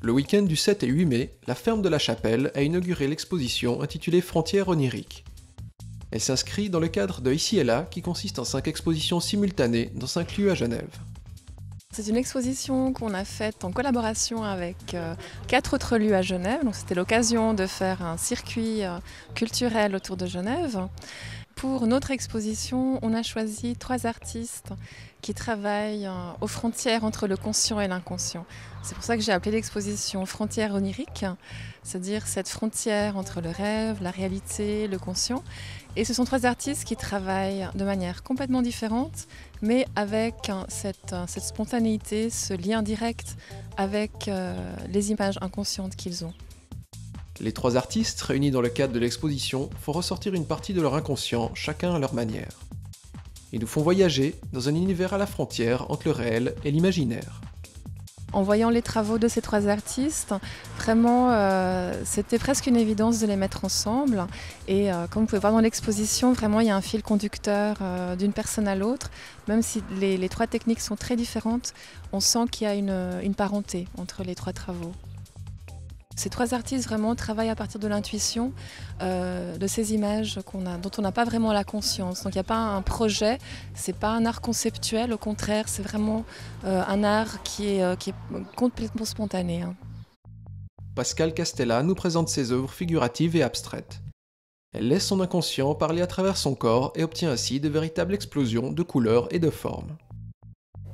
Le week-end du 7 et 8 mai, la ferme de la Chapelle a inauguré l'exposition intitulée Frontières oniriques. Elle s'inscrit dans le cadre de Ici et Là, qui consiste en 5 expositions simultanées dans 5 lieux à Genève. C'est une exposition qu'on a faite en collaboration avec 4 autres lieux à Genève. Donc c'était l'occasion de faire un circuit culturel autour de Genève. Pour notre exposition, on a choisi 3 artistes qui travaillent aux frontières entre le conscient et l'inconscient. C'est pour ça que j'ai appelé l'exposition Frontières oniriques, c'est-à-dire cette frontière entre le rêve, la réalité, le conscient. Et ce sont 3 artistes qui travaillent de manière complètement différente, mais avec cette spontanéité, ce lien direct avec les images inconscientes qu'ils ont. Les 3 artistes, réunis dans le cadre de l'exposition, font ressortir une partie de leur inconscient, chacun à leur manière. Ils nous font voyager dans un univers à la frontière entre le réel et l'imaginaire. En voyant les travaux de ces 3 artistes, vraiment, c'était presque une évidence de les mettre ensemble. Et comme vous pouvez voir dans l'exposition, vraiment, il y a un fil conducteur d'une personne à l'autre. Même si les 3 techniques sont très différentes, on sent qu'il y a une parenté entre les 3 travaux. Ces 3 artistes vraiment travaillent à partir de l'intuition, de ces images dont on n'a pas vraiment la conscience. Donc il n'y a pas un projet, c'est pas un art conceptuel, au contraire, c'est vraiment un art qui est complètement spontané. Pascale Castella nous présente ses œuvres figuratives et abstraites. Elle laisse son inconscient parler à travers son corps et obtient ainsi de véritables explosions de couleurs et de formes.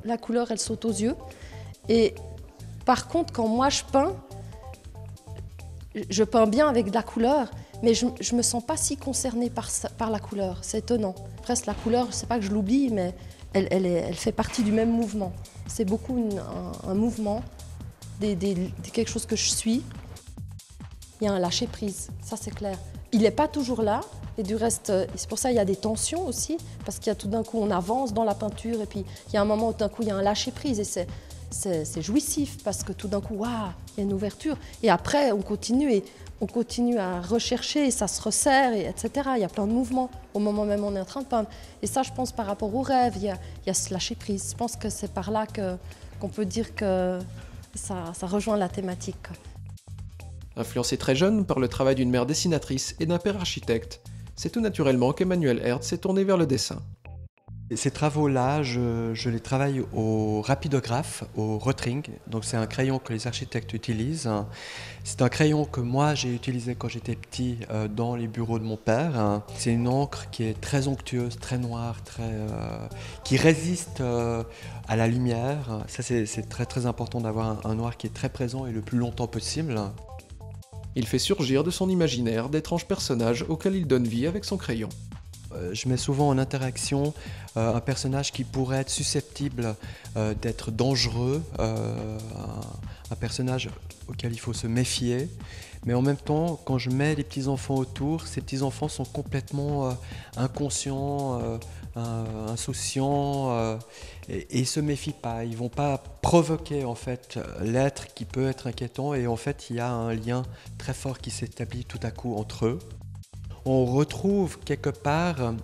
La couleur, elle saute aux yeux. Et par contre, quand moi je peins bien avec de la couleur, mais je ne me sens pas si concernée par la couleur. C'est étonnant. Presque la couleur, c'est pas que je l'oublie, mais elle fait partie du même mouvement. C'est beaucoup un mouvement, quelque chose que je suis. Il y a un lâcher-prise, ça c'est clair. Il n'est pas toujours là, et du reste, c'est pour ça qu'il y a des tensions aussi, parce qu'il y a tout d'un coup, on avance dans la peinture, et puis il y a un moment où tout d'un coup, il y a un lâcher-prise, et c'est jouissif parce que tout d'un coup, waouh, il y a une ouverture. Et après, on continue à rechercher, et ça se resserre, etc. Il y a plein de mouvements au moment même où on est en train de peindre. Et ça, je pense, par rapport au rêve, il y a ce lâcher-prise. Je pense que c'est par là qu'on peut dire que ça rejoint la thématique. Influencé très jeune par le travail d'une mère dessinatrice et d'un père architecte, c'est tout naturellement qu'Emmanuel Hertz s'est tourné vers le dessin. Ces travaux-là, je les travaille au rapidographe, au Rotring. Donc c'est un crayon que les architectes utilisent. C'est un crayon que moi j'ai utilisé quand j'étais petit dans les bureaux de mon père. C'est une encre qui est très onctueuse, très noire, qui résiste à la lumière. Ça c'est très très important d'avoir un noir qui est très présent et le plus longtemps possible. Il fait surgir de son imaginaire d'étranges personnages auxquels il donne vie avec son crayon. Je mets souvent en interaction un personnage qui pourrait être susceptible d'être dangereux, un personnage auquel il faut se méfier. Mais en même temps, quand je mets les petits-enfants autour, ces petits-enfants sont complètement inconscients, insouciants, et ils ne se méfient pas. Ils ne vont pas provoquer en fait l'être qui peut être inquiétant, et en fait il y a un lien très fort qui s'établit tout à coup entre eux. On retrouve quelque part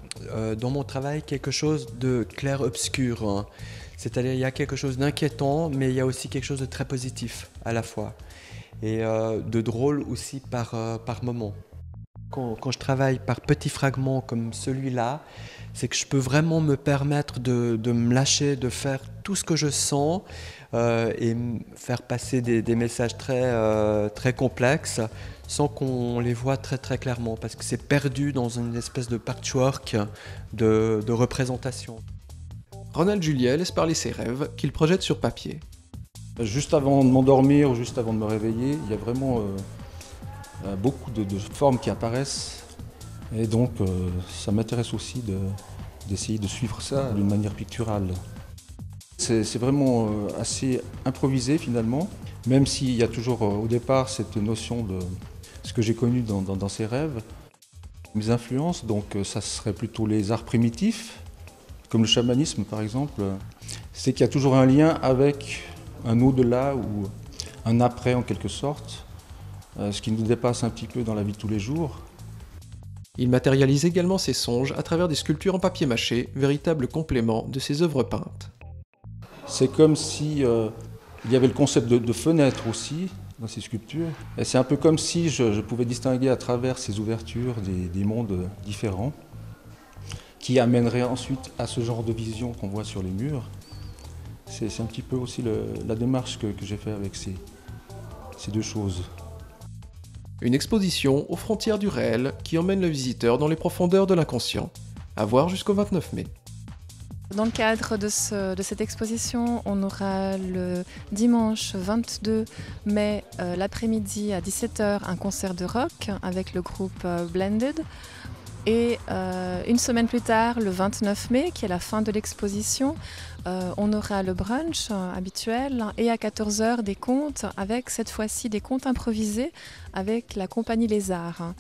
dans mon travail quelque chose de clair-obscur. C'est-à-dire il y a quelque chose d'inquiétant, mais il y a aussi quelque chose de très positif à la fois. Et de drôle aussi par moment. Quand je travaille par petits fragments comme celui-là, c'est que je peux vraiment me permettre de me lâcher, de faire tout ce que je sens et faire passer des messages très complexes sans qu'on les voit très très clairement, parce que c'est perdu dans une espèce de patchwork de représentation. Ronald Juliet laisse parler ses rêves qu'il projette sur papier. Juste avant de m'endormir ou juste avant de me réveiller, il y a vraiment beaucoup de formes qui apparaissent. Et donc, ça m'intéresse aussi d'essayer de suivre ça d'une manière picturale. C'est vraiment assez improvisé finalement, même s'il y a toujours au départ cette notion de ce que j'ai connu dans ces rêves. Mes influences, donc ça serait plutôt les arts primitifs, comme le chamanisme par exemple. C'est qu'il y a toujours un lien avec un au-delà ou un après en quelque sorte, ce qui nous dépasse un petit peu dans la vie de tous les jours. Il matérialise également ses songes à travers des sculptures en papier mâché, véritable complément de ses œuvres peintes. C'est comme si Il y avait le concept de fenêtre aussi dans ces sculptures. Et c'est un peu comme si je pouvais distinguer à travers ces ouvertures des mondes différents qui amèneraient ensuite à ce genre de vision qu'on voit sur les murs. C'est un petit peu aussi la démarche que j'ai fait avec ces deux choses. Une exposition aux frontières du réel qui emmène le visiteur dans les profondeurs de l'inconscient. À voir jusqu'au 29 mai. Dans le cadre de cette exposition, on aura le dimanche 22 mai l'après-midi à 17h un concert de rock avec le groupe Blended. Et une semaine plus tard, le 29 mai, qui est la fin de l'exposition, on aura le brunch habituel et à 14h des contes avec cette fois-ci des contes improvisés avec la compagnie Les Arts.